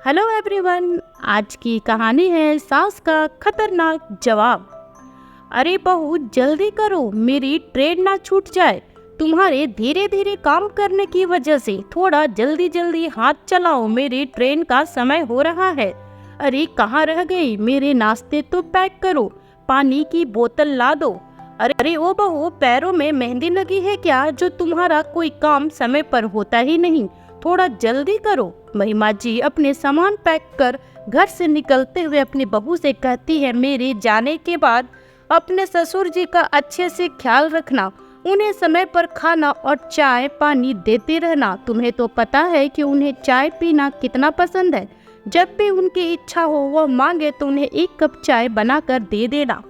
Hello everyone. आज की कहानी है सास का खतरनाक जवाब। अरे बहू जल्दी करो, मेरी ट्रेन ना छूट जाए। तुम्हारे धीरे धीरे काम करने की वजह से थोड़ा जल्दी जल्दी हाथ चलाओ, मेरी ट्रेन का समय हो रहा है। अरे कहाँ रह गई, मेरे नाश्ते तो पैक करो, पानी की बोतल ला दो। अरे ओ बहू, पैरों में मेहंदी लगी है क्या, जो तुम्हारा कोई काम समय पर होता ही नहीं। थोड़ा जल्दी करो। महिमा जी अपने सामान पैक कर घर से निकलते हुए अपनी बहू से कहती है, मेरे जाने के बाद अपने ससुर जी का अच्छे से ख्याल रखना, उन्हें समय पर खाना और चाय पानी देते रहना। तुम्हें तो पता है कि उन्हें चाय पीना कितना पसंद है। जब भी उनकी इच्छा हो वह मांगे तो उन्हें एक कप चाय बनाकर दे देना।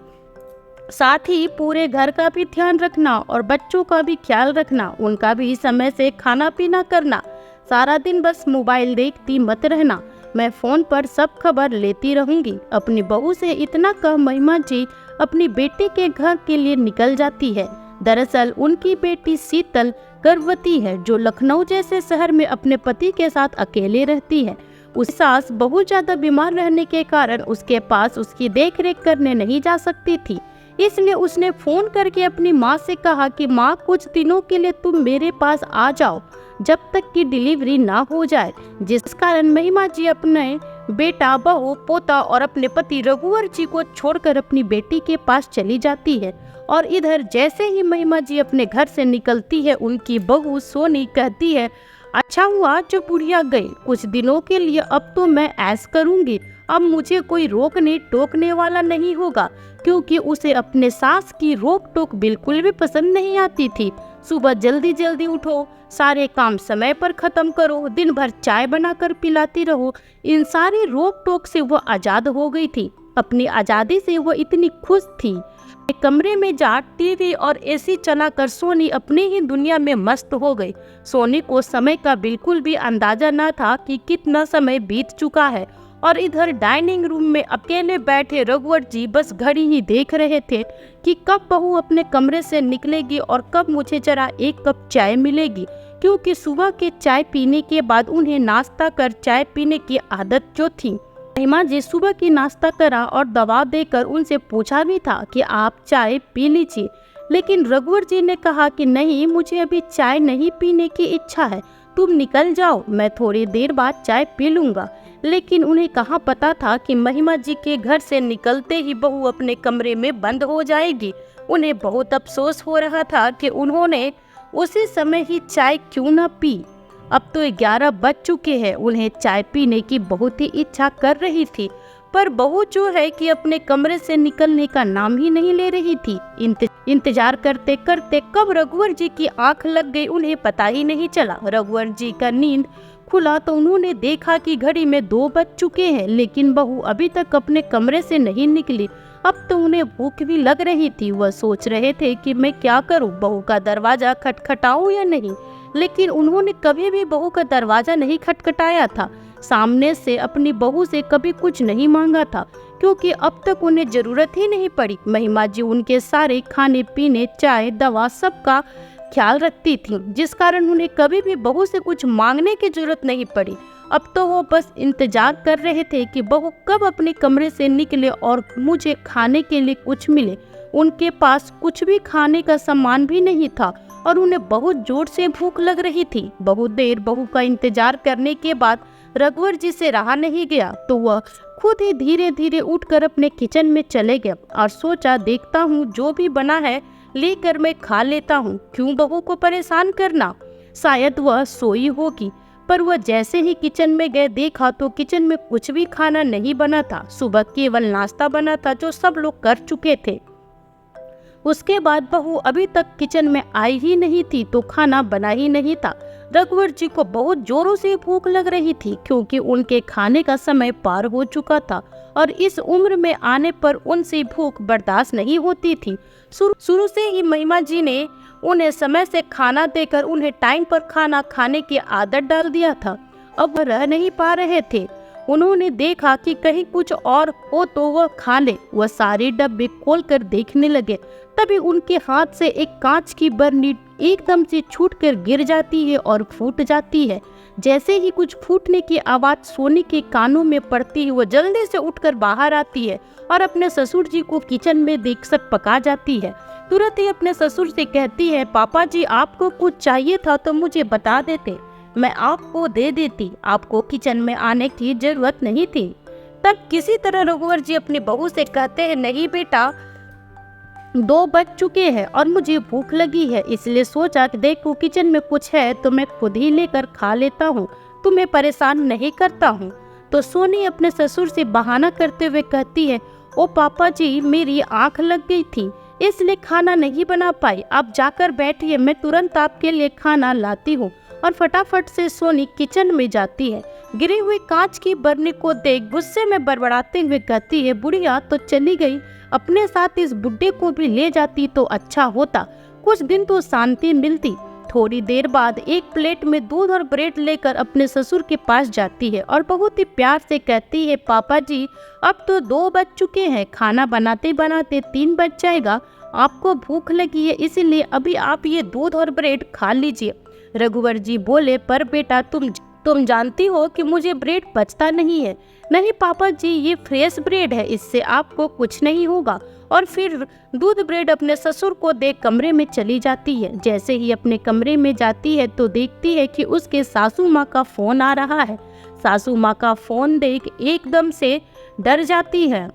साथ ही पूरे घर का भी ध्यान रखना और बच्चों का भी ख्याल रखना, उनका भी समय से खाना पीना करना। सारा दिन बस मोबाइल देखती मत रहना, मैं फोन पर सब खबर लेती रहूंगी। अपनी बहू से इतना कह महिमा जी अपनी बेटी के घर के लिए निकल जाती है। दरअसल उनकी बेटी शीतल गर्भवती है, जो लखनऊ जैसे शहर में अपने पति के साथ अकेले रहती है। उस सास बहुत ज्यादा बीमार रहने के कारण उसके पास उसकी देखरेख करने नहीं जा सकती थी, इसलिए उसने फोन करके अपनी माँ से कहा कि माँ कुछ दिनों के लिए तुम मेरे पास आ जाओ जब तक कि डिलीवरी ना हो जाए। जिस कारण महिमा जी अपने बेटा बहू पोता और अपने पति रघुवर जी को छोड़कर अपनी बेटी के पास चली जाती है। और इधर जैसे ही महिमा जी अपने घर से निकलती है, उनकी बहू सोनी कहती है, अच्छा हुआ जो बुढ़िया गई, कुछ दिनों के लिए अब तो मैं ऐश करूंगी। अब मुझे कोई रोकने टोकने वाला नहीं होगा, क्योंकि उसे अपने सास की रोक टोक बिल्कुल भी पसंद नहीं आती थी। सुबह जल्दी जल्दी उठो, सारे काम समय पर खत्म करो, दिन भर चाय बनाकर पिलाती रहो। इन सारी रोक टोक से वह आजाद हो गई थी। अपनी आजादी से वह इतनी खुश थी। कमरे में जा टीवी और एसी चलाकर सोनी अपनी ही दुनिया में मस्त हो गई। सोनी को समय का बिल्कुल भी अंदाजा न था कि कितना समय बीत चुका है। और इधर डाइनिंग रूम में अकेले बैठे रघुवर जी बस घड़ी ही देख रहे थे कि कब बहू अपने कमरे से निकलेगी और कब मुझे जरा एक कप चाय मिलेगी, क्योंकि सुबह के चाय पीने के बाद उन्हें नाश्ता कर चाय पीने की आदत जो थी। महिमा जी सुबह की नाश्ता करा और दवा देकर उनसे पूछा भी था कि आप चाय पी लीजिए, लेकिन रघुवर जी ने कहा कि नहीं, मुझे अभी चाय नहीं पीने की इच्छा है, तुम निकल जाओ, मैं थोड़ी देर बाद चाय पी लूंगा। लेकिन उन्हें कहाँ पता था कि महिमा जी के घर से निकलते ही बहू अपने कमरे में बंद हो जाएगी। उन्हें बहुत अफसोस हो रहा था कि उन्होंने उसी समय ही चाय क्यों न पी। अब तो 11 बज चुके हैं। उन्हें चाय पीने की बहुत ही इच्छा कर रही थी, पर बहू जो है कि अपने कमरे से निकलने का नाम ही नहीं ले रही थी। इंतजार करते करते कब रघुवर जी की आंख लग गई उन्हें पता ही नहीं चला। रघुवर जी का नींद खुला तो उन्होंने देखा कि घड़ी में 2 बज चुके हैं, लेकिन बहू अभी तक अपने कमरे से नहीं निकली। अब तो उन्हें भूख भी लग रही थी। वह सोच रहे थे कि मैं क्या करूं, बहू का दरवाजा खटखटाऊं या नहीं। लेकिन उन्होंने कभी भी बहू का दरवाजा नहीं खटखटाया था, सामने से अपनी बहू से कभी कुछ नहीं मांगा था, क्योंकि अब तक उन्हें जरूरत ही नहीं पड़ी। महिमा जी उनके सारे खाने पीने चाय दवा सबका ख्याल रखती थी, जिस कारण उन्हें कभी भी बहू से कुछ मांगने की जरूरत नहीं पड़ी। अब तो वो बस इंतजार कर रहे थे कि बहू कब अपने कमरे से निकले और मुझे खाने के लिए कुछ मिले। उनके पास कुछ भी खाने का सामान भी नहीं था और उन्हें बहुत जोर से भूख लग रही थी। बहुत देर बहू का इंतजार करने के बाद रघुवर जी से रहा नहीं गया, तो वह खुद ही धीरे धीरे उठकर अपने किचन में चले गए और सोचा, देखता हूँ जो भी बना है लेकर मैं खा लेता हूँ, क्यों बहू को परेशान करना। शायद वह सोई होगी। पर वह जैसे ही किचन में गए, देखा तो किचन में कुछ भी खाना नहीं बना था। सुबह केवल नाश्ता बना था जो सब लोग कर चुके थे। उसके बाद बहू अभी तक किचन में आई ही नहीं थी तो खाना बना ही नहीं था। रघुवर जी को बहुत जोरों से भूख लग रही थी, क्योंकि उनके खाने का समय पार हो चुका था और इस उम्र में आने पर उनसे भूख बर्दाश्त नहीं होती थी। शुरू से ही महिमा जी ने उन्हें समय से खाना देकर उन्हें टाइम पर खाना खाने की आदत डाल दिया था। अब वह रह नहीं पा रहे थे। उन्होंने देखा कि कहीं कुछ और हो तो वह खा ले। वह सारे डब्बे खोलकर देखने लगे, तभी उनके हाथ से एक कांच की बरनी एकदम से छूटकर गिर जाती है और फूट जाती है। जैसे ही कुछ फूटने की आवाज़ सोनी के कानों में पड़ती है, वो जल्दी से उठकर बाहर आती है और अपने ससुर जी को किचन में देखकर पका जाती है। तुरंत ही अपने ससुर से कहती है, पापा जी आपको कुछ चाहिए था तो मुझे बता देते, मैं आपको दे देती, आपको किचन में आने की जरूरत नहीं थी। तब किसी तरह रघुवर जी अपनी बहू से कहते हैं, नहीं बेटा 2 बज चुके हैं और मुझे भूख लगी है, इसलिए सोचा कि देखो किचन में कुछ है तो मैं खुद ही लेकर खा लेता हूँ, तुम्हें परेशान नहीं करता हूँ। तो सोनी अपने ससुर से बहाना करते हुए कहती है, ओ पापा जी मेरी आंख लग गई थी इसलिए खाना नहीं बना पाई, आप जाकर बैठिए, मैं तुरंत आपके लिए खाना लाती हूँ। और फटाफट से सोनी किचन में जाती है। गिरी हुई कांच की बरनी को देख गुस्से में बड़बड़ाते हुए कहती है, बुढ़िया तो चली गई, अपने साथ इस बुड्ढे को भी ले जाती तो अच्छा होता, कुछ दिन तो शांति मिलती। थोड़ी देर बाद एक प्लेट में दूध और ब्रेड लेकर अपने ससुर के पास जाती है और बहुत ही प्यार से कहती है, पापा जी अब तो 2 बज चुके हैं, खाना बनाते बनाते 3 बज जाएगा, आपको भूख लगी है इसीलिए अभी आप ये दूध और ब्रेड खा लीजिए। रघुवर जी बोले, पर बेटा तुम जानती हो कि मुझे ब्रेड पचता नहीं है। नहीं पापा जी ये फ्रेश ब्रेड है, इससे आपको कुछ नहीं होगा। और फिर दूध ब्रेड अपने ससुर को देख कमरे में चली जाती है। जैसे ही अपने कमरे में जाती है तो देखती है कि उसके सासू माँ का फोन आ रहा है। सासू माँ का फोन देख एकदम से डर जाती है।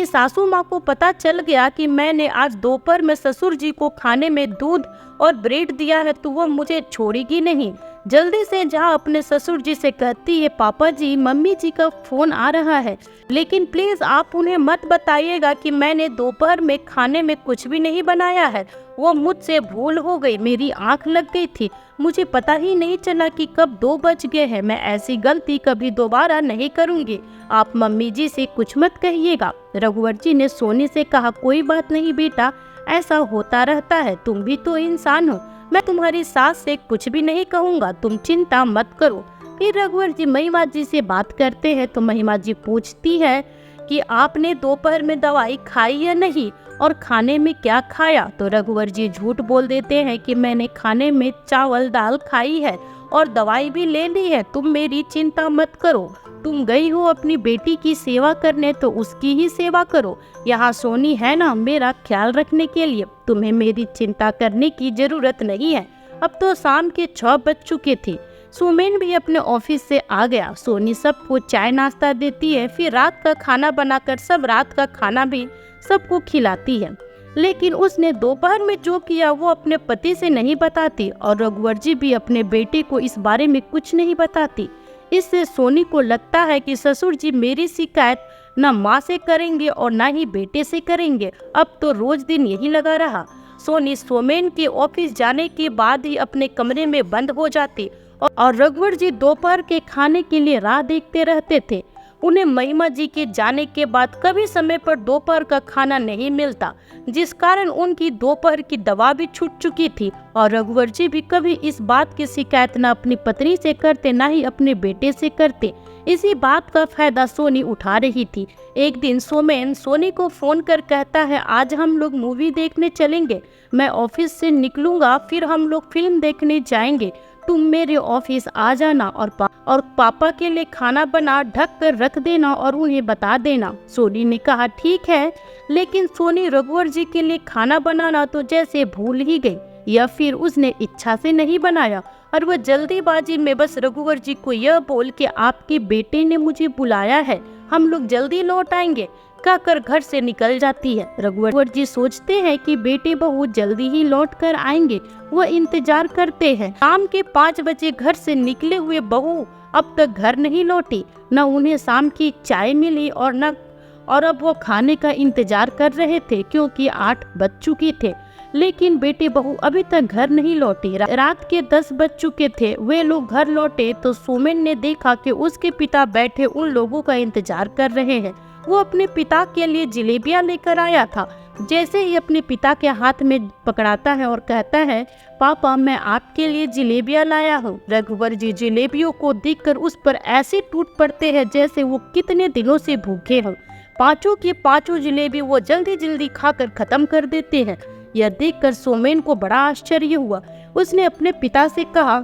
सासू माँ को पता चल गया कि मैंने आज दोपहर में ससुर जी को खाने में दूध और ब्रेड दिया है तो वो मुझे छोड़ेगी नहीं। जल्दी से जा अपने ससुर जी से कहती है, पापा जी मम्मी जी का फोन आ रहा है, लेकिन प्लीज आप उन्हें मत बताइएगा कि मैंने दोपहर में खाने में कुछ भी नहीं बनाया है, वो मुझसे भूल हो गई, मेरी आंख लग गई थी, मुझे पता ही नहीं चला कि कब 2 बज गए हैं, मैं ऐसी गलती कभी दोबारा नहीं करूंगी, आप मम्मी जी से कुछ मत कहिएगा। रघुवर जी ने सोनी से कहा, कोई बात नहीं बेटा, ऐसा होता रहता है, तुम भी तो इंसान हो, मैं तुम्हारी सास से कुछ भी नहीं कहूँगा, तुम चिंता मत करो। फिर रघुवर जी महिमा जी से बात करते हैं तो महिमा जी पूछती है कि आपने दोपहर में दवाई खाई या नहीं और खाने में क्या खाया। तो रघुवर जी झूठ बोल देते हैं कि मैंने खाने में चावल दाल खाई है और दवाई भी ले ली है, तुम मेरी चिंता मत करो, तुम गई हो अपनी बेटी की सेवा करने तो उसकी ही सेवा करो, यहाँ सोनी है ना मेरा ख्याल रखने के लिए, तुम्हें मेरी चिंता करने की जरूरत नहीं है। अब तो शाम के 6 बज चुके थे। सुमेन भी अपने ऑफिस से आ गया। सोनी सबको चाय नाश्ता देती है, फिर रात का खाना बनाकर सब रात का खाना भी सबको खिलाती है, लेकिन उसने दोपहर में जो किया वो अपने पति से नहीं बताती और रघुवर जी भी अपने बेटे को इस बारे में कुछ नहीं बताती। इससे सोनी को लगता है कि ससुर जी मेरी शिकायत न माँ से करेंगे और न ही बेटे से करेंगे। अब तो रोज दिन यही लगा रहा। सोनी सोमेन के ऑफिस जाने के बाद ही अपने कमरे में बंद हो जाती और रघुवर जी दोपहर के खाने के लिए राह देखते रहते थे। उन्हें महिमा जी के जाने के बाद कभी समय पर दोपहर का खाना नहीं मिलता, जिस कारण उनकी दोपहर की दवा भी छूट चुकी थी और रघुवर जी भी कभी इस बात की शिकायत न अपनी पत्नी से करते न ही अपने बेटे से करते। इसी बात का फायदा सोनी उठा रही थी। एक दिन सोमेन सोनी को फोन कर कहता है, आज हम लोग मूवी देखने चलेंगे, मैं ऑफिस से निकलूंगा फिर हम लोग फिल्म देखने जाएंगे, तुम मेरे ऑफिस आ जाना और पापा के लिए खाना बना ढक कर रख देना और उन्हें बता देना। सोनी ने कहा ठीक है, लेकिन सोनी रघुवर जी के लिए खाना बनाना तो जैसे भूल ही गई या फिर उसने इच्छा से नहीं बनाया और वह जल्दीबाजी में बस रघुवर जी को यह बोल के आपके बेटे ने मुझे बुलाया है, हम लोग जल्दी लौट आएंगे कहकर घर से निकल जाती है। रघुवर जी सोचते हैं कि बेटे बहू जल्दी ही लौट कर आएंगे, वो इंतजार करते हैं। शाम के 5 बजे घर से निकले हुए बहू अब तक घर नहीं लौटी, न उन्हें शाम की चाय मिली और अब वो खाने का इंतजार कर रहे थे क्योंकि 8 बज चुके थे, लेकिन बेटे बहू अभी तक घर नहीं लौटे। रात के 10 बज चुके थे। वे लोग घर लौटे तो सोमेन ने देखा कि उसके पिता बैठे उन लोगों का इंतजार कर रहे हैं। वो अपने पिता के लिए जलेबियां लेकर आया था। जैसे ही अपने पिता के हाथ में पकड़ाता है और कहता है, पापा मैं आपके लिए जलेबियां लाया हूँ। रघुवर जी जलेबियों को देखकर उस पर ऐसे टूट पड़ते हैं जैसे वो कितने दिनों से भूखे हों। 5 की 5 जलेबी वो जल्दी जल्दी खाकर खत्म कर देते हैं। यह देखकर सोमेन को बड़ा आश्चर्य हुआ। उसने अपने पिता से कहा,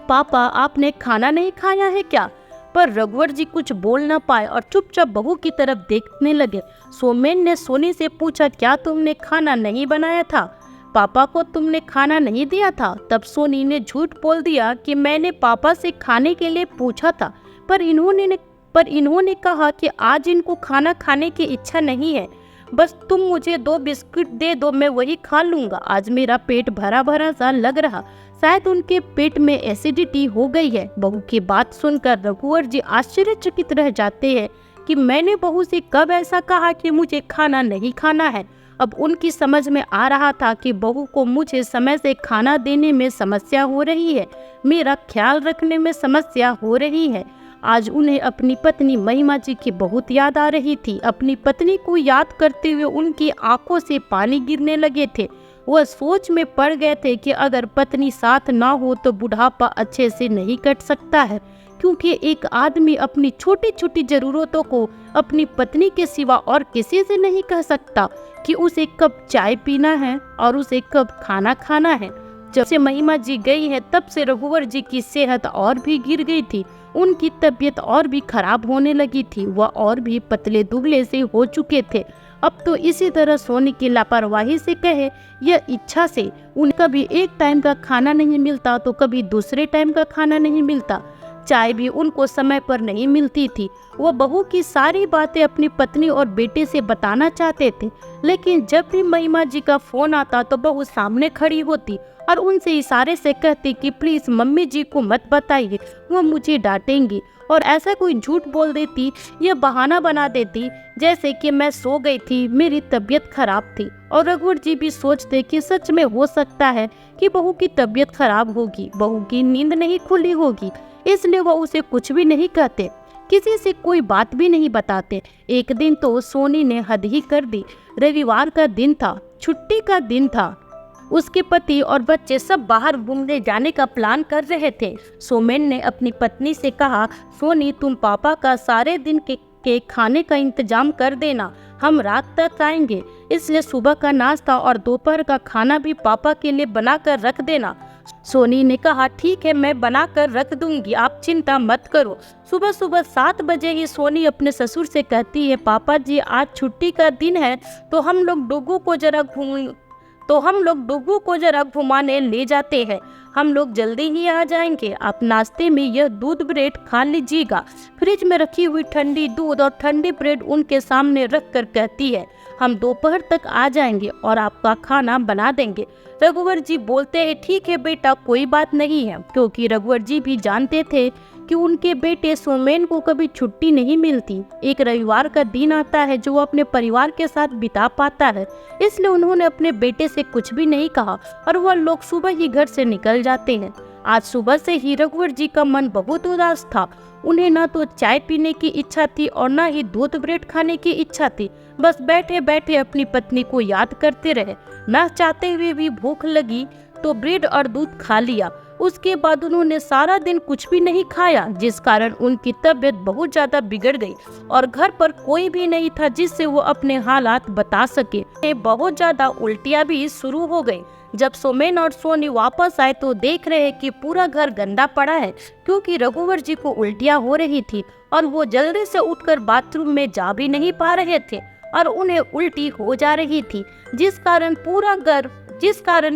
पापा आपने खाना नहीं खाया है क्या? पर रघुवर जी कुछ बोल न पाए और चुपचाप बहू की तरफ देखने लगे। सोमेन ने सोनी से पूछा, क्या तुमने खाना नहीं बनाया था? पापा को तुमने खाना नहीं दिया था? तब सोनी ने झूठ बोल दिया कि मैंने पापा से खाने के लिए पूछा था, पर इन्होंने कहा कि आज इनको खाना खाने की इच्छा नहीं है, बस तुम मुझे 2 बिस्कुट दे दो, मैं वही खा लूँगा। आज मेरा पेट भरा भरा सा लग रहा, शायद उनके पेट में एसिडिटी हो गई है। बहू की बात सुनकर रघुवर जी आश्चर्यचकित रह जाते हैं कि मैंने बहू से कब ऐसा कहा कि मुझे खाना नहीं खाना है। अब उनकी समझ में आ रहा था कि बहू को मुझे समय से खाना देने में समस्या हो रही है, मेरा ख्याल रखने में समस्या हो रही है। आज उन्हें अपनी पत्नी महिमा जी की बहुत याद आ रही थी। अपनी पत्नी को याद करते हुए उनकी आंखों से पानी गिरने लगे थे। वह सोच में पड़ गए थे कि अगर पत्नी साथ ना हो तो बुढ़ापा अच्छे से नहीं कट सकता है, क्योंकि एक आदमी अपनी छोटी छोटी ज़रूरतों को अपनी पत्नी के सिवा और किसी से नहीं कह सकता कि उसे कब चाय पीना है और उसे कब खाना खाना है। जब से महिमा जी गई है तब से रघुवर जी की सेहत और भी गिर गई थी, उनकी तबीयत और भी खराब होने लगी थी, वह और भी पतले दुबले से हो चुके थे। अब तो इसी तरह सोनी की लापरवाही से कहे या इच्छा से उन्हें कभी एक टाइम का खाना नहीं मिलता तो कभी दूसरे टाइम का खाना नहीं मिलता, चाय भी उनको समय पर नहीं मिलती थी। वो बहू की सारी बातें अपनी पत्नी और बेटे से बताना चाहते थे, लेकिन जब भी महिमा जी का फोन आता तो बहू सामने खड़ी होती और उनसे इशारे से कहती कि प्लीज मम्मी जी को मत बताइए, वो मुझे डांटेंगी, और ऐसा कोई झूठ बोल देती या बहाना बना देती जैसे कि मैं सो गई थी, मेरी तबीयत खराब थी। और रघुवर जी भी सोचते कि सच में हो सकता है कि बहू की तबीयत खराब होगी, बहू की नींद नहीं खुली होगी, इसलिए वो उसे कुछ भी नहीं कहते, किसी से कोई बात भी नहीं बताते। एक दिन तो सोनी ने हद ही कर दी। रविवार का दिन था, छुट्टी का दिन था। उसके पति और बच्चे सब बाहर घूमने जाने का प्लान कर रहे थे। सोमेन ने अपनी पत्नी से कहा, सोनी तुम पापा का सारे दिन के खाने का इंतजाम कर देना, हम रात तक आएंगे, इसलिए सुबह का नाश्ता और दोपहर का खाना भी पापा के लिए बना कर रख देना। सोनी ने कहा, ठीक है मैं बना कर रख दूंगी, आप चिंता मत करो। सुबह सुबह 7 बजे ही सोनी अपने ससुर से कहती है, पापा जी आज छुट्टी का दिन है तो हम लोग डुगू को जरा घुमाने ले जाते हैं, हम लोग जल्दी ही आ जाएंगे, आप नाश्ते में यह दूध ब्रेड खा लीजिएगा। फ्रिज में रखी हुई ठंडी दूध और ठंडी ब्रेड उनके सामने रख कर कहती है, हम दोपहर तक आ जाएंगे और आपका खाना बना देंगे। रघुवर जी बोलते हैं, ठीक है बेटा कोई बात नहीं है, क्योंकि रघुवर जी भी जानते थे कि उनके बेटे सोमेन को कभी छुट्टी नहीं मिलती। एक रविवार का दिन आता है जो वो अपने परिवार के साथ बिता पाता है, इसलिए उन्होंने अपने बेटे से कुछ भी नहीं कहा और वह लोग सुबह ही घर से निकल जाते हैं। आज सुबह से ही रघुवर जी का मन बहुत उदास था। उन्हें न तो चाय पीने की इच्छा थी और न ही दूध ब्रेड खाने की इच्छा थी, बस बैठे बैठे अपनी पत्नी को याद करते रहे। न चाहते हुए भी भूख लगी तो ब्रेड और दूध खा लिया। उसके बाद उन्होंने सारा दिन कुछ भी नहीं खाया, जिस कारण उनकी तबीयत बहुत ज्यादा बिगड़ गई और घर पर कोई भी नहीं था जिससे वो अपने हालात बता सके। बहुत ज्यादा उल्टियां भी शुरू हो गई। जब सोमेन और सोनी वापस आए तो देख रहे कि पूरा घर गंदा पड़ा है, क्योंकि रघुवर जी को उल्टियां हो रही थी और वो जल्दी से उठकर बाथरूम में जा भी नहीं पा रहे थे और उन्हें उल्टी हो जा रही थी, जिस कारण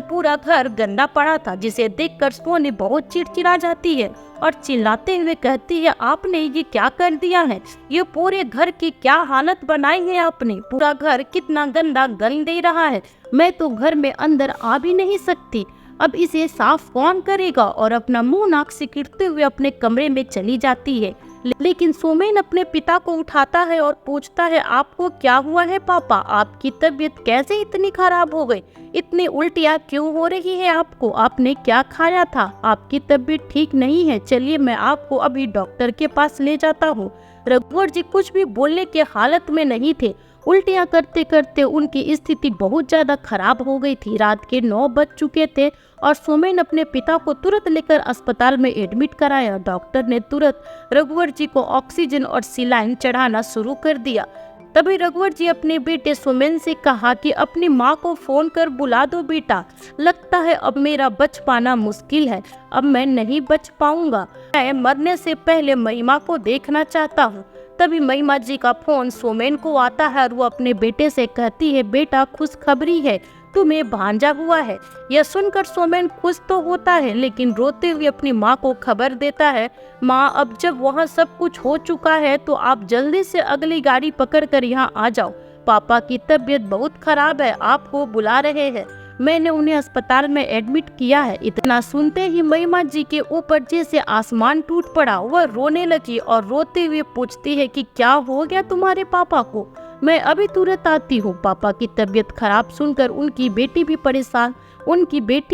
पूरा घर गंदा पड़ा था, जिसे देखकर सोनी बहुत चिड़चिड़ा जाती है और चिल्लाते हुए कहती है, आपने ये क्या कर दिया है, ये पूरे घर की क्या हालत बनाई है आपने, पूरा घर कितना गंदा गंध दे रहा है, मैं तो घर में अंदर आ भी नहीं सकती, अब इसे साफ कौन करेगा। और अपना मुंह नाक सिकुड़ते हुए अपने कमरे में चली जाती है। लेकिन सोमेन अपने पिता को उठाता है और पूछता है, आपको क्या हुआ है पापा, आपकी तबीयत कैसे इतनी खराब हो गई, इतनी उल्टियाँ क्यों हो रही है आपको, आपने क्या खाया था, आपकी तबीयत ठीक नहीं है, चलिए मैं आपको अभी डॉक्टर के पास ले जाता हूँ। रघुवर जी कुछ भी बोलने के हालत में नहीं थे। उल्टियाँ करते करते उनकी स्थिति बहुत ज़्यादा खराब हो गई थी। रात के 9 बज चुके थे और सोमेन अपने पिता को तुरंत लेकर अस्पताल में एडमिट कराया। डॉक्टर ने तुरंत रघुवर जी को ऑक्सीजन और सिलाइन चढ़ाना शुरू कर दिया। तभी रघुवर जी अपने बेटे सोमेन से कहा कि अपनी माँ को फोन कर बुला दो बेटा, लगता है अब मेरा बच पाना मुश्किल है, अब मैं नहीं बच पाऊंगा, मैं मरने से पहले महिमा को देखना चाहता हूँ। तभी महिमा जी का फोन सोमेन को आता है और वो अपने बेटे से कहती है, बेटा खुशखबरी है, तुम्हें भांजा हुआ है। यह सुनकर सोमेन खुश तो होता है, लेकिन रोते हुए अपनी माँ को खबर देता है, माँ अब जब वहाँ सब कुछ हो चुका है तो आप जल्दी से अगली गाड़ी पकड़कर यहाँ आ जाओ, पापा की तबीयत बहुत खराब है, आपको बुला रहे हैं, मैंने उन्हें अस्पताल में एडमिट किया है। इतना सुनते ही महिमा जी के ऊपर जैसे आसमान टूट पड़ा, वह रोने लगी और रोते हुए पूछती है कि क्या हो गया तुम्हारे पापा को, मैं अभी तुरंत आती हूँ। पापा की तबीयत खराब सुनकर उनकी बेटी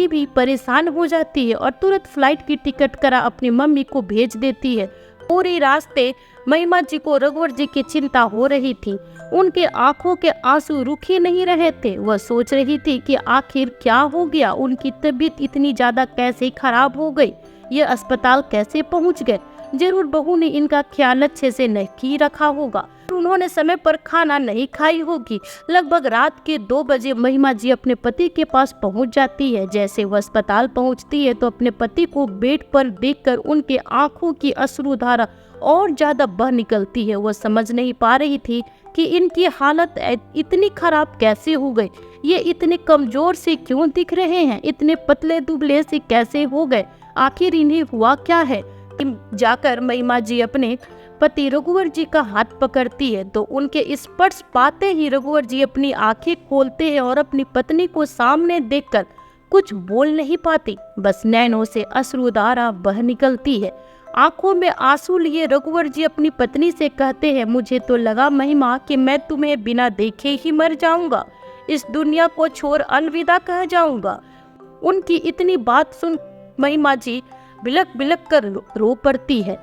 भी परेशान हो जाती है और तुरंत फ्लाइट की टिकट करा अपनी मम्मी को भेज देती है। पूरे रास्ते महिमा जी को रघुवर जी की चिंता हो रही थी, उनके आंखों के आंसू रुक ही नहीं रहे थे। वह सोच रही थी कि आखिर क्या हो गया, उनकी तबीयत इतनी ज्यादा कैसे खराब हो गई, ये अस्पताल कैसे पहुंच गए, जरूर बहू ने इनका ख्याल अच्छे से नहीं रखा होगा, उन्होंने समय पर खाना नहीं खाई होगी। लगभग रात के 2 बजे महिमा जी अपने पति के पास पहुंच जाती है। जैसे वह अस्पताल पहुंचती है तो अपने पति को बेड पर देखकर उनके आंखों की अश्रुधारा और ज्यादा बह निकलती है। वह समझ नहीं पा रही थी कि इनकी हालत इतनी खराब कैसे हो गई, ये इतने कमजोर से क्यों दिख रहे हैं, इतने पतले दुबले से कैसे हो गए, आखिर इन्हें हुआ क्या है। जाकर महिमा जी अपने पति रघुवर जी का हाथ पकड़ती है तो उनके स्पर्श पाते ही रघुवर जी अपनी आंखें खोलते हैं और अपनी पत्नी को सामने देखकर कुछ बोल नहीं पाती, बस नैनों से अश्रुधारा बह निकलती है। आंखों में आंसू लिए रघुवर जी अपनी पत्नी से कहते हैं, मुझे तो लगा महिमा कि मैं तुम्हें बिना देखे ही मर जाऊंगा, इस दुनिया को छोड़ अलविदा कह जाऊंगा। उनकी इतनी बात सुन महिमा जी बिलक बिलक कर रो पड़ती है।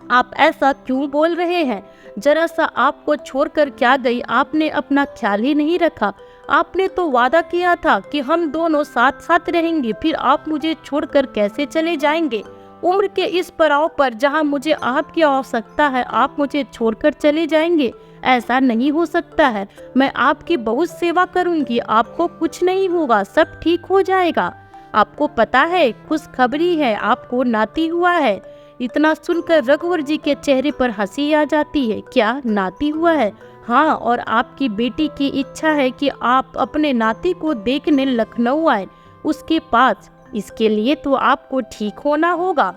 आप ऐसा क्यों बोल रहे हैं, जरा सा आपको छोड़कर क्या गई, आपने अपना ख्याल ही नहीं रखा, आपने तो वादा किया था कि हम दोनों साथ साथ रहेंगे, फिर आप मुझे छोड़कर कैसे चले जाएंगे। उम्र के इस पड़ाव पर जहां मुझे आपकी आवश्यकता है आप मुझे छोड़कर चले जाएंगे, ऐसा नहीं हो सकता है। मैं आपकी बहुत सेवा करूंगी, आपको कुछ नहीं होगा, सब ठीक हो जाएगा। आपको पता है खुशखबरी है, आपको नाती हुआ है। इतना सुनकर रघुवर जी के चेहरे पर हंसी आ जाती है। क्या नाती हुआ है? हाँ, और आपकी बेटी की इच्छा है कि आप अपने नाती को देखने लखनऊ आए उसके पास, इसके लिए तो आपको ठीक होना होगा।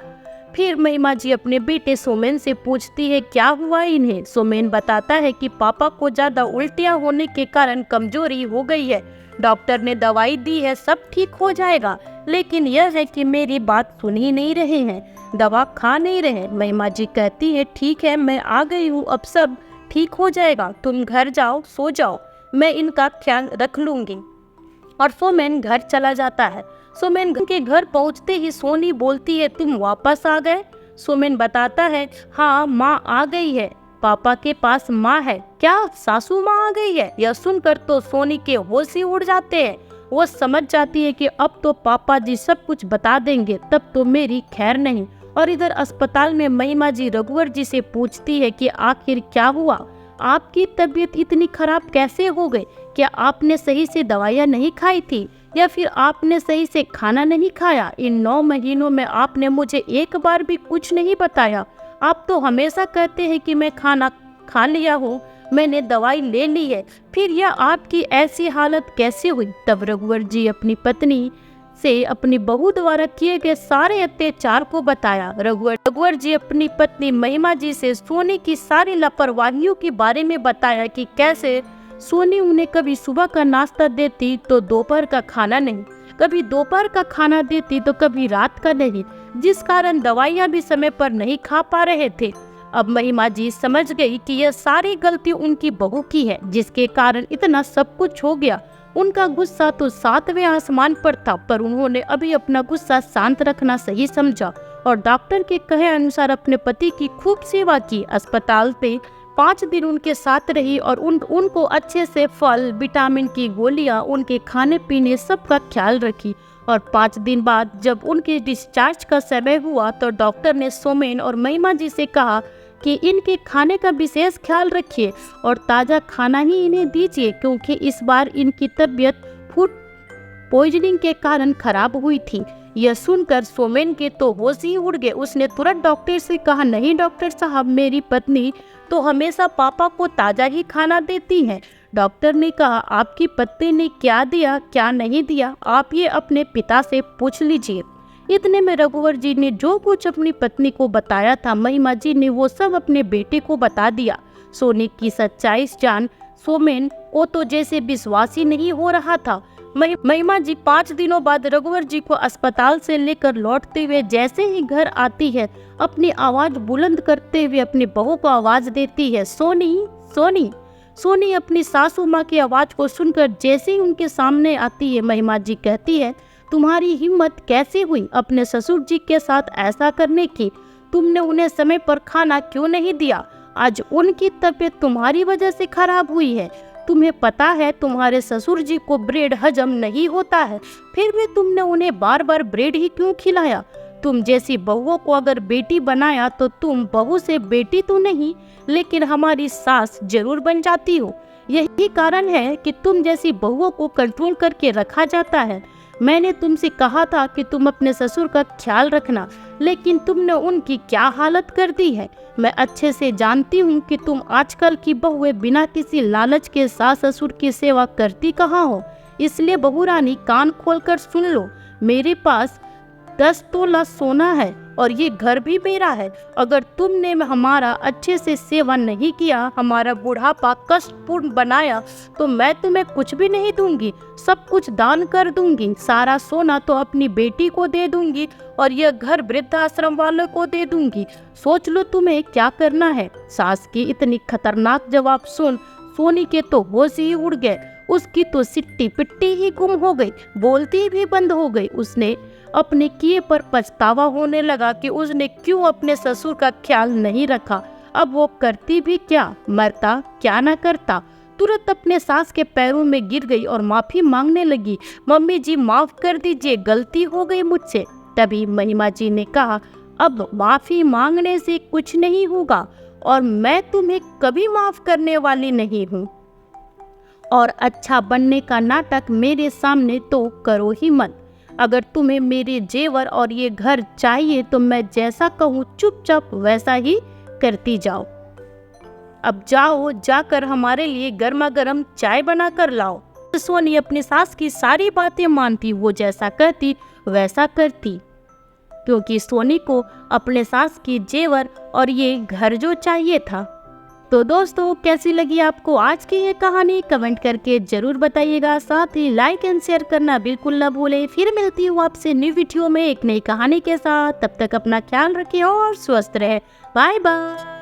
फिर महिमा जी अपने बेटे सोमेन से पूछती है क्या हुआ इन्हें। सोमेन बताता है कि पापा को ज्यादा उल्टियां होने के कारण कमजोरी हो गई है, डॉक्टर ने दवाई दी है, सब ठीक हो जाएगा, लेकिन यह है कि मेरी बात सुन ही नहीं रहे हैं, दवा खा नहीं रहे। महिमा जी कहती है ठीक है मैं आ गई हूँ, अब सब ठीक हो जाएगा, तुम घर जाओ, सो जाओ, मैं इनका ख्याल रख लूंगी। और सोमेन घर चला जाता है। सोमेन के घर पहुंचते ही सोनी बोलती है तुम वापस आ गए। सोमेन बताता है हाँ माँ आ गई है, पापा के पास माँ है। क्या सासू माँ आ गई है? यह सुनकर तो सोनी के होश ही उड़ जाते हैं। वो समझ जाती है कि अब तो पापा जी सब कुछ बता देंगे, तब तो मेरी खैर नहीं। और इधर अस्पताल में महिमा जी रघुवर जी से पूछती है कि आखिर क्या हुआ, आपकी तबीयत इतनी खराब कैसे हो गई, क्या आपने सही से दवाइयाँ नहीं खाई थी या फिर आपने सही से खाना नहीं खाया? इन 9 महीनों में आपने मुझे एक बार भी कुछ नहीं बताया। आप तो हमेशा कहते हैं कि मैं खाना खा लिया हूँ, मैंने दवाई ले ली है, फिर यह आपकी ऐसी हालत कैसे हुई? तब रघुवर जी अपनी पत्नी से अपनी बहू द्वारा किए गए सारे अत्याचार को बताया। रघुवर जी अपनी पत्नी महिमा जी से सोनी की सारी लापरवाहियों के बारे में बताया कि कैसे सोनी उन्हें कभी सुबह का नाश्ता देती तो दोपहर का खाना नहीं, कभी दोपहर का खाना देती तो कभी रात का नहीं, जिस कारण दवाइयाँ भी समय पर नहीं खा पा रहे थे। अब महिमा जी समझ गई कि यह सारी गलती उनकी बहू की है, जिसके कारण इतना सब कुछ हो गया। उनका गुस्सा तो 7वें आसमान पर था, पर उन्होंने अभी अपना गुस्सा शांत रखना सही समझा और डॉक्टर के कहे अनुसार अपने पति की खूब सेवा की। अस्पताल पे 5 दिन उनके साथ रही और उनको अच्छे से फल, विटामिन की गोलियां, उनके खाने पीने सब का ख्याल रखी। और 5 दिन बाद जब उनके डिस्चार्ज का समय हुआ तो डॉक्टर ने सोमेन और महिमा जी से कहा कि इनके खाने का विशेष ख्याल रखिए और ताज़ा खाना ही इन्हें दीजिए, क्योंकि इस बार इनकी तबीयत फूड पॉइजनिंग के कारण खराब हुई थी। यह सुनकर सोमेन के तो होश ही उड़ गए। उसने तुरंत डॉक्टर से कहा, नहीं डॉक्टर साहब, मेरी पत्नी तो हमेशा पापा को ताज़ा ही खाना देती है। डॉक्टर ने कहा, आपकी पत्नी ने क्या दिया क्या नहीं दिया आप ये अपने पिता से पूछ लीजिए। इतने में रघुवर जी ने जो कुछ अपनी पत्नी को बताया था, महिमा जी ने वो सब अपने बेटे को बता दिया। सोनी की सच्चाई जान सोमेन को तो जैसे विश्वास ही नहीं हो रहा था। महिमा जी 5 दिनों बाद रघुवर जी को अस्पताल से लेकर लौटते हुए जैसे ही घर आती है, अपनी आवाज बुलंद करते हुए अपनी बहू को आवाज देती है, सोनी सोनी। सोनी अपनी सासू माँ की आवाज को सुनकर जैसे ही उनके सामने आती है, महिमा जी कहती है, तुम्हारी हिम्मत कैसे हुई अपने ससुर जी के साथ ऐसा करने की? तुमने उन्हें समय पर खाना क्यों नहीं दिया? आज उनकी तबीयत तुम्हारी वजह से खराब हुई है। तुम्हें पता है तुम्हारे ससुर जी को ब्रेड हजम नहीं होता है, फिर भी तुमने उन्हें बार बार ब्रेड ही क्यों खिलाया? तुम जैसी बहुओं को अगर बेटी बनाया तो तुम बहू से बेटी तो नहीं, लेकिन हमारी सास जरूर बन जाती हो। यही कारण है कि तुम जैसी बहुओं को कंट्रोल करके रखा जाता है। मैंने तुमसे कहा था कि तुम अपने ससुर का ख्याल रखना, लेकिन तुमने उनकी क्या हालत कर दी है। मैं अच्छे से जानती हूँ कि तुम आजकल की बहुएं बिना किसी लालच के सास ससुर की सेवा करती कहाँ हो। इसलिए बहू रानी, कान खोलकर सुन लो, मेरे पास 10 तोला सोना है और ये घर भी मेरा है। अगर तुमने हमारा अच्छे से सेवा नहीं किया, हमारा बुढ़ापा कष्टपूर्ण बनाया, तो मैं तुम्हें कुछ भी नहीं दूंगी, सब कुछ दान कर दूंगी। सारा सोना तो अपनी बेटी को दे दूंगी और यह घर वृद्धाश्रम वालों को दे दूंगी। सोच लो तुम्हें क्या करना है। सास की इतनी खतरनाक जवाब सुन सोनी के तो होश ही उड़ गए। उसकी तो सिट्टी पिट्टी ही गुम हो गई, बोलती भी बंद हो गई। उसने अपने किए पर पछतावा होने लगा कि उसने क्यों अपने ससुर का ख्याल नहीं रखा। अब वो करती भी क्या, मरता क्या ना करता। तुरंत अपने सास के पैरों में गिर गई और माफी मांगने लगी, मम्मी जी माफ कर दीजिए, गलती हो गई मुझसे। तभी महिमा जी ने कहा, अब माफी मांगने से कुछ नहीं होगा और मैं तुम्हें कभी माफ करने वाली नहीं हूँ। और अच्छा बनने का नाटक मेरे सामने तो करो ही मत। अगर तुम्हें मेरे जेवर और ये घर चाहिए तो मैं जैसा कहूँ चुपचाप वैसा ही करती जाओ। अब जाओ, जाकर हमारे लिए गर्मा गर्म चाय बना कर लाओ। सोनी अपनी सास की सारी बातें मानती, वो जैसा कहती वैसा करती, क्योंकि सोनी को अपने सास की जेवर और ये घर जो चाहिए था। तो दोस्तों, कैसी लगी आपको आज की ये कहानी? कमेंट करके जरूर बताइएगा। साथ ही लाइक एंड शेयर करना बिल्कुल न भूलें। फिर मिलती हूँ आपसे न्यू वीडियो में एक नई कहानी के साथ। तब तक अपना ख्याल रखें और स्वस्थ रहें। Bye bye.